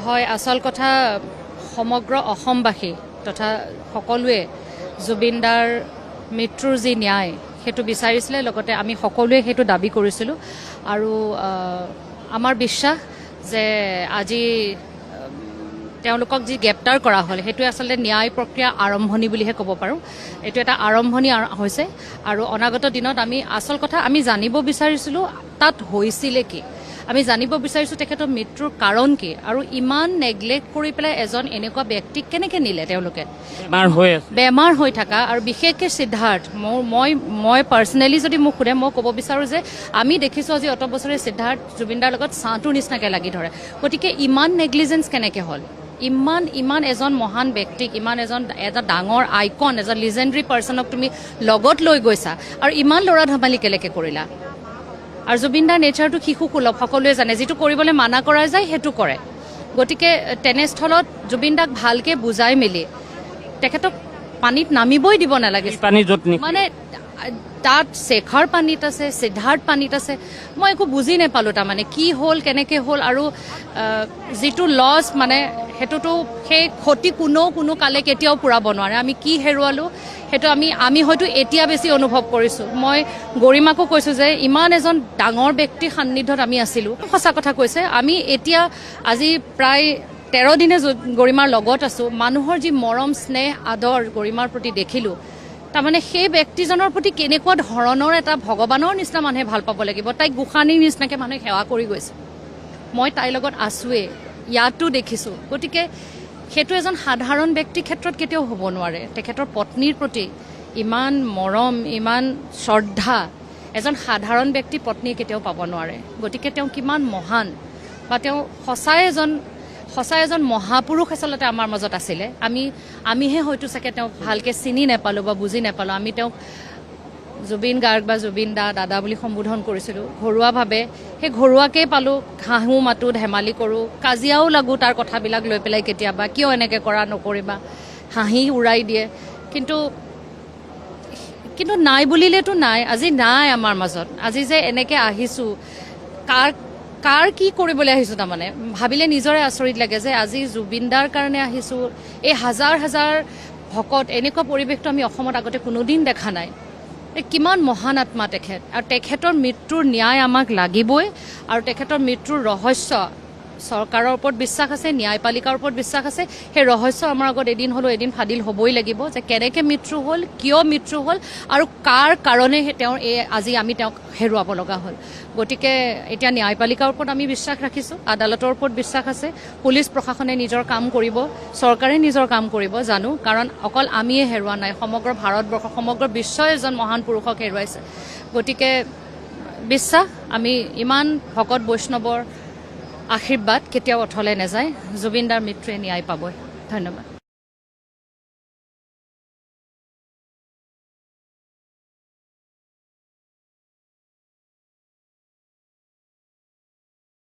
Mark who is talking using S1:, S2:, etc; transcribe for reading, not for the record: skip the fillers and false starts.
S1: হয় আসল কথা সমগ্ৰ অসমবাসী তথা সকলোৱে জুবিনদাৰ মৃত্যুৰ যি ন্যায় সেইটো বিচাৰিছিলে লগতে আমি সকলোৱে সেইটো দাবী কৰিছিলোঁ আৰু আমাৰ বিশ্বাস যে আজি তেওঁলোকক যি গ্ৰেপ্তাৰ কৰা হ'ল সেইটো আচলতে ন্যায় প্ৰক্ৰিয়া আৰম্ভণি বুলিহে ক'ব পাৰোঁ এইটো এটা আৰম্ভণি হৈছে আৰু অনাগত দিনত আমি আসল কথা আমি জানিব বিচাৰিছিলোঁ তাত হৈছিলে কি আমি জানিব বিচাৰিছোঁ তেখেতৰ মৃত্যুৰ কাৰণ কি আৰু ইমান নেগলেক্ট কৰি পেলাই এজন এনেকুৱা ব্যক্তিক কেনেকৈ নিলে তেওঁলোকে বেমাৰ হৈ থকা আৰু বিশেষকৈ সিদ্ধাৰ্থ মই পাৰ্চনেলি যদি মোক সোধে মই ক'ব বিচাৰোঁ যে আমি দেখিছোঁ আজি অত বছৰে সিদ্ধাৰ্থ জুবিনদাৰ লগত ছাঁটোৰ নিচিনাকৈ লাগি ধৰে গতিকে ইমান নেগলিজেঞ্চ কেনেকৈ হ'ল ইমান এজন মহান ব্যক্তিক ইমান এটা ডাঙৰ আইকন এজন লিজেণ্ডাৰী পাৰ্চনক তুমি লগত লৈ গৈছা আৰু ইমান ল'ৰা ধেমালি কেলেকৈ কৰিলা আৰু জুবিনদাৰ নেচাৰটো শিশুসুলভ সকলোৱে জানে যিটো কৰিবলৈ মানা কৰা যায় সেইটো কৰে গতিকে তেনেস্থলত জুবিনদাক ভালকৈ বুজাই মেলি তেখেতক পানীত নামিবই দিব নালাগে মানে তাত শেখৰ পানীত আছে সিদ্ধাৰ্থ পানীত আছে মই একো বুজি নাপালোঁ তাৰমানে কি হ'ল কেনেকৈ হ'ল আৰু যিটো লছ মানে সেইটোতো সেই ক্ষতি কোনো কালে কেতিয়াও পূৰাব নোৱাৰে আমি কি হেৰুৱালোঁ সেইটো আমি হয়তো এতিয়া বেছি অনুভৱ কৰিছোঁ মই গৰিমাকো কৈছোঁ যে ইমান এজন ডাঙৰ ব্যক্তিৰ সান্নিধ্যত আমি আছিলোঁ সঁচা কথা কৈছে আমি এতিয়া আজি প্ৰায় 13 দিনে গৰিমাৰ লগত আছোঁ মানুহৰ যি মৰম স্নেহ আদৰ গৰিমাৰ প্ৰতি দেখিলোঁ তাৰমানে সেই ব্যক্তিজনৰ প্ৰতি কেনেকুৱা ধৰণৰ এটা ভগৱানৰ নিচিনা মানুহে ভাল পাব লাগিব তাইক গোসানীৰ নিচিনাকৈ মানুহে সেৱা কৰি গৈছে মই তাইৰ লগত আছোঁৱেই ইয়াতো দেখিছোঁ গতিকে সেইটো এজন সাধাৰণ ব্যক্তিৰ ক্ষেত্ৰত কেতিয়াও হ'ব নোৱাৰে তেখেতৰ পত্নীৰ প্ৰতি ইমান মৰম ইমান শ্ৰদ্ধা এজন সাধাৰণ ব্যক্তি পত্নীয়ে কেতিয়াও পাব নোৱাৰে গতিকে তেওঁ কিমান মহান বা তেওঁ সঁচাই এজন মহাপুৰুষ আচলতে আমাৰ মাজত আছিলে আমিহে হয়তো চাগে তেওঁক ভালকৈ চিনি নাপালোঁ বা বুজি নাপালোঁ আমি তেওঁক জুবিন গাৰ্গ বা জুবিন দাদা বুলি সম্বোধন কৰিছিলোঁ ঘৰুৱাভাৱে সেই ঘৰুৱাকেই পালোঁ হাঁহো মাতোঁ ধেমালি কৰোঁ কাজিয়াও লাগোঁ তাৰ কথাবিলাক লৈ পেলাই কেতিয়াবা কিয় এনেকৈ কৰা নকৰিবা হাঁহি উৰাই দিয়ে কিন্তু নাই বুলিলেতো নাই আজি নাই আমাৰ মাজত আজি যে এনেকৈ আহিছোঁ কাৰ কি কৰিবলৈ আহিছোঁ তাৰমানে ভাবিলে নিজৰে আচৰিত লাগে যে আজি জুবিনদাৰ কাৰণে আহিছোঁ এই হাজাৰ ভকত এনেকুৱা পৰিৱেশটো আমি অসমত আগতে কোনোদিন দেখা নাই কিমান মহান আত্মা তেখেত আৰু তেখেতৰ মৃত্যুৰ ন্যায় আমাক লাগিবই আৰু তেখেতৰ মৃত্যুৰ ৰহস্য চৰকাৰৰ ওপৰত বিশ্বাস আছে ন্যায়পালিকাৰ ওপৰত বিশ্বাস আছে সেই ৰহস্য আমাৰ আগত এদিন হ'লেও এদিন ফাদিল হ'বই লাগিব যে কেনেকৈ মৃত্যু হ'ল কিয় মৃত্যু হ'ল আৰু কাৰ কাৰণে তেওঁৰ আজি আমি তেওঁক হেৰুৱাব লগা হ'ল গতিকে এতিয়া ন্যায়পালিকাৰ ওপৰত আমি বিশ্বাস ৰাখিছোঁ আদালতৰ ওপৰত বিশ্বাস আছে পুলিচ প্ৰশাসনে নিজৰ কাম কৰিব চৰকাৰে নিজৰ কাম কৰিব জানো কাৰণ অকল আমিয়ে হেৰুওৱা নাই সমগ্ৰ ভাৰতবৰ্ষ সমগ্ৰ বিশ্বই এজন মহান পুৰুষক হেৰুৱাইছে গতিকে বিশ্বাস আমি ইমান ভকত বৈষ্ণৱৰ আশীৰ্বাদ কেতিয়াও অথলে নাযায় জুবিনদাৰ মৃত্যুৱে ন্যায় পাবই ধন্যবাদ